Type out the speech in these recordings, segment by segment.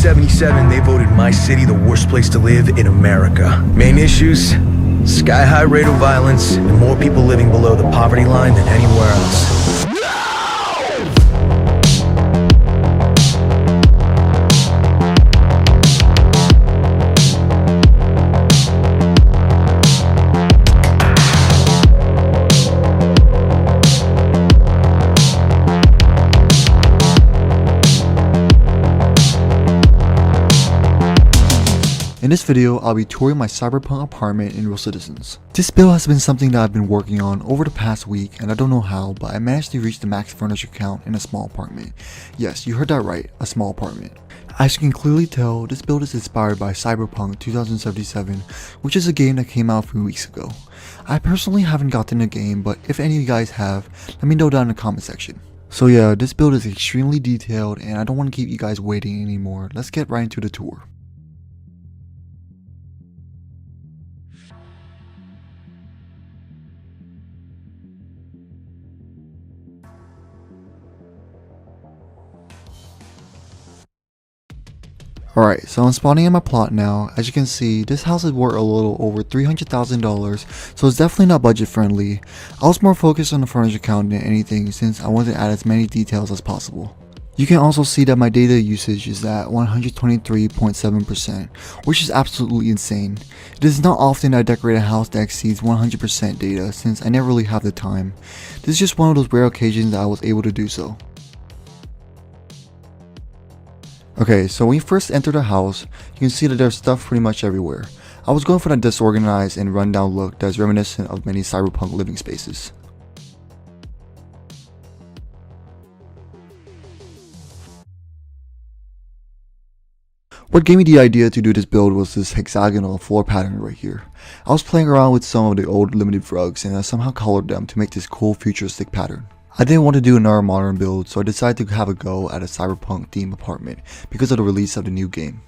2077, they voted my city the worst place to live in America. Main issues? Sky-high rate of violence and more people living below the poverty line than anywhere else. In this video, I'll be touring my Cyberpunk apartment in RoCitizens. This build has been something that I've been working on over the past week, and I don't know how, but I managed to reach the max furniture count in a small apartment. Yes, you heard that right, a small apartment. As you can clearly tell, this build is inspired by Cyberpunk 2077, which is a game that came out a few weeks ago. I personally haven't gotten the game, but if any of you guys have, let me know down in the comment section. So yeah, this build is extremely detailed, and I don't want to keep you guys waiting anymore. Let's get right into the tour. Alright, so I'm spawning in my plot now. As you can see, this house is worth a little over $300,000, so it's definitely not budget friendly. I was more focused on the furniture count than anything since I wanted to add as many details as possible. You can also see that my data usage is at 123.7%, which is absolutely insane. It is not often I decorate a house that exceeds 100% data since I never really have the time. This is just one of those rare occasions that I was able to do so. Okay, so when you first enter the house, you can see that there's stuff pretty much everywhere. I was going for that disorganized and rundown look that is reminiscent of many cyberpunk living spaces. What gave me the idea to do this build was this hexagonal floor pattern right here. I was playing around with some of the old limited rugs and I somehow colored them to make this cool futuristic pattern. I didn't want to do another modern build, so I decided to have a go at a cyberpunk themed apartment because of the release of the new game.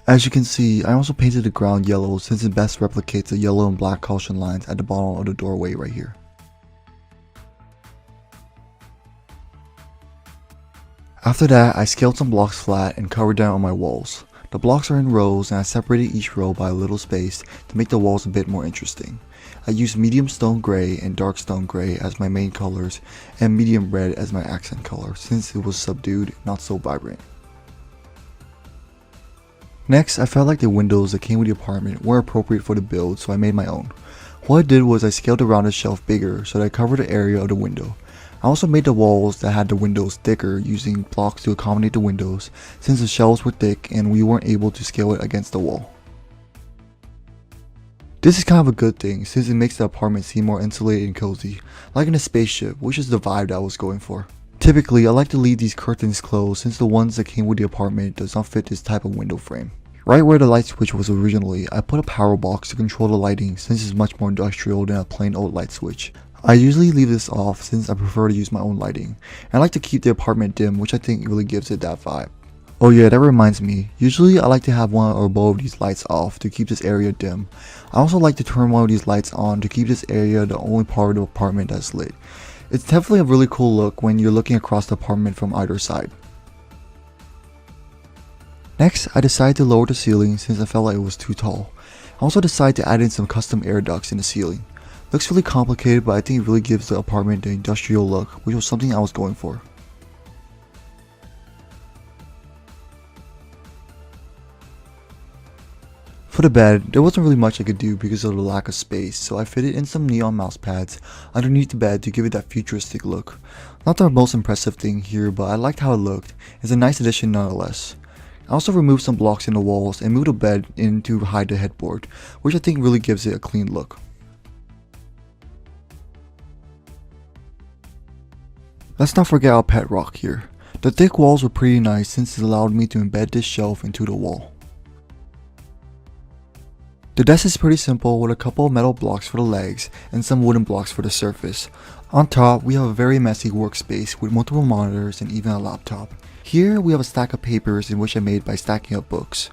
As you can see, I also painted the ground yellow since it best replicates the yellow and black caution lines at the bottom of the doorway right here. After that, I scaled some blocks flat and covered them on my walls. The blocks are in rows and I separated each row by a little space to make the walls a bit more interesting. I used medium stone gray and dark stone gray as my main colors and medium red as my accent color since it was subdued, not so vibrant. Next, I felt like the windows that came with the apartment weren't appropriate for the build, so I made my own. What I did was I scaled the rounded shelf bigger so that I covered the area of the window. I also made the walls that had the windows thicker using blocks to accommodate the windows since the shelves were thick and we weren't able to scale it against the wall. This is kind of a good thing since it makes the apartment seem more insulated and cozy, like in a spaceship, which is the vibe that I was going for. Typically, I like to leave these curtains closed since the ones that came with the apartment does not fit this type of window frame. Right where the light switch was originally, I put a power box to control the lighting since it's much more industrial than a plain old light switch. I usually leave this off since I prefer to use my own lighting, and I like to keep the apartment dim, which I think really gives it that vibe. Oh yeah, that reminds me, usually I like to have one or both of these lights off to keep this area dim. I also like to turn one of these lights on to keep this area the only part of the apartment that's lit. It's definitely a really cool look when you're looking across the apartment from either side. Next, I decided to lower the ceiling since I felt like it was too tall. I also decided to add in some custom air ducts in the ceiling. Looks really complicated, but I think it really gives the apartment the industrial look, which was something I was going for. For the bed, there wasn't really much I could do because of the lack of space, so I fitted in some neon mouse pads underneath the bed to give it that futuristic look. Not the most impressive thing here, but I liked how it looked. It's a nice addition nonetheless. I also removed some blocks in the walls and moved the bed in to hide the headboard, which I think really gives it a clean look. Let's not forget our pet rock here. The thick walls were pretty nice since it allowed me to embed this shelf into the wall. The desk is pretty simple with a couple of metal blocks for the legs and some wooden blocks for the surface. On top, we have a very messy workspace with multiple monitors and even a laptop. Here we have a stack of papers in which I made by stacking up books.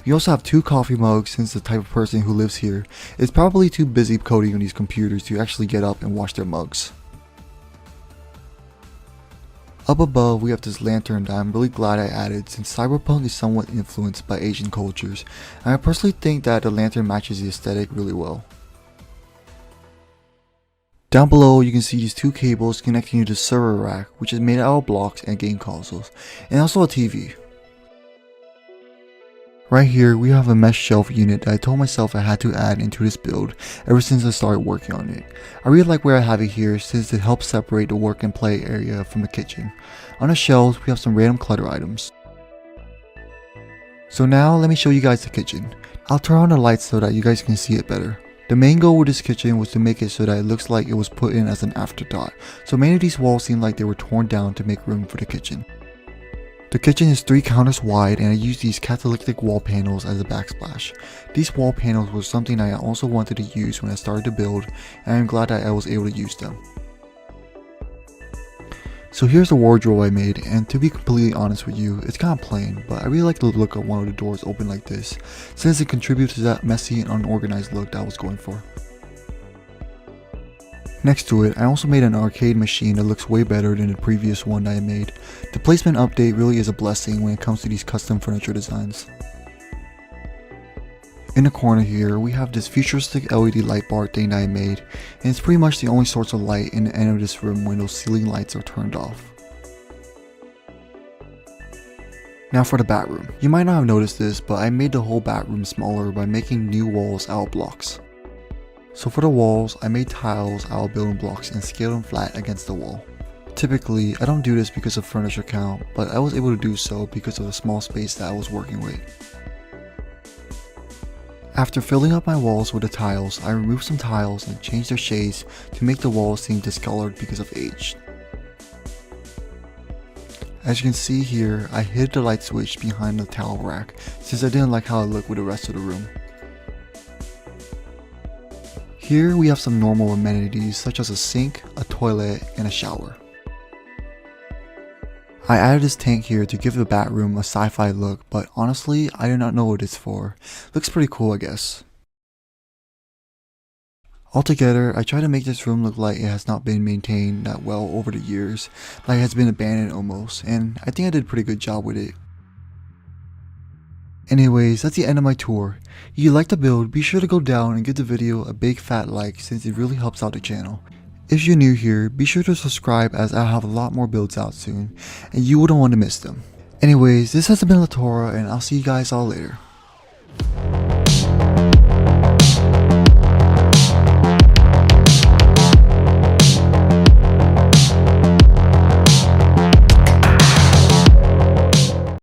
We also have 2 coffee mugs since the type of person who lives here is probably too busy coding on these computers to actually get up and wash their mugs. Up above we have this lantern that I'm really glad I added since Cyberpunk is somewhat influenced by Asian cultures, and I personally think that the lantern matches the aesthetic really well. Down below you can see these two cables connecting to the server rack, which is made out of blocks and game consoles, and also a TV. Right here we have a mesh shelf unit that I told myself I had to add into this build ever since I started working on it. I really like where I have it here since it helps separate the work and play area from the kitchen. On the shelves we have some random clutter items. So now let me show you guys the kitchen. I'll turn on the lights so that you guys can see it better. The main goal with this kitchen was to make it so that it looks like it was put in as an afterthought, so many of these walls seem like they were torn down to make room for the kitchen. The kitchen is 3 counters wide and I used these catalytic wall panels as a backsplash. These wall panels were something I also wanted to use when I started to build, and I'm glad that I was able to use them. So here's the wardrobe I made, and to be completely honest with you, it's kind of plain, but I really like the look of one of the doors open like this, since it contributes to that messy and unorganized look that I was going for. Next to it, I also made an arcade machine that looks way better than the previous one that I made. The placement update really is a blessing when it comes to these custom furniture designs. In the corner here, we have this futuristic LED light bar thing that I made, and it's pretty much the only source of light in the end of this room when those ceiling lights are turned off. Now for the bathroom. You might not have noticed this, but I made the whole bathroom smaller by making new walls out of blocks. So for the walls, I made tiles out of building blocks and scaled them flat against the wall. Typically, I don't do this because of furniture count, but I was able to do so because of the small space that I was working with. After filling up my walls with the tiles, I removed some tiles and changed their shades to make the walls seem discolored because of age. As you can see here, I hid the light switch behind the towel rack since I didn't like how it looked with the rest of the room. Here we have some normal amenities such as a sink, a toilet, and a shower. I added this tank here to give the bathroom a sci-fi look, but honestly, I do not know what it's for. Looks pretty cool, I guess. Altogether, I try to make this room look like it has not been maintained that well over the years, like it has been abandoned almost, and I think I did a pretty good job with it. Anyways, that's the end of my tour. If you like the build, be sure to go down and give the video a big fat like since it really helps out the channel. If you're new here, be sure to subscribe as I'll have a lot more builds out soon, and you wouldn't want to miss them. Anyways, this has been Letoura, and I'll see you guys all later.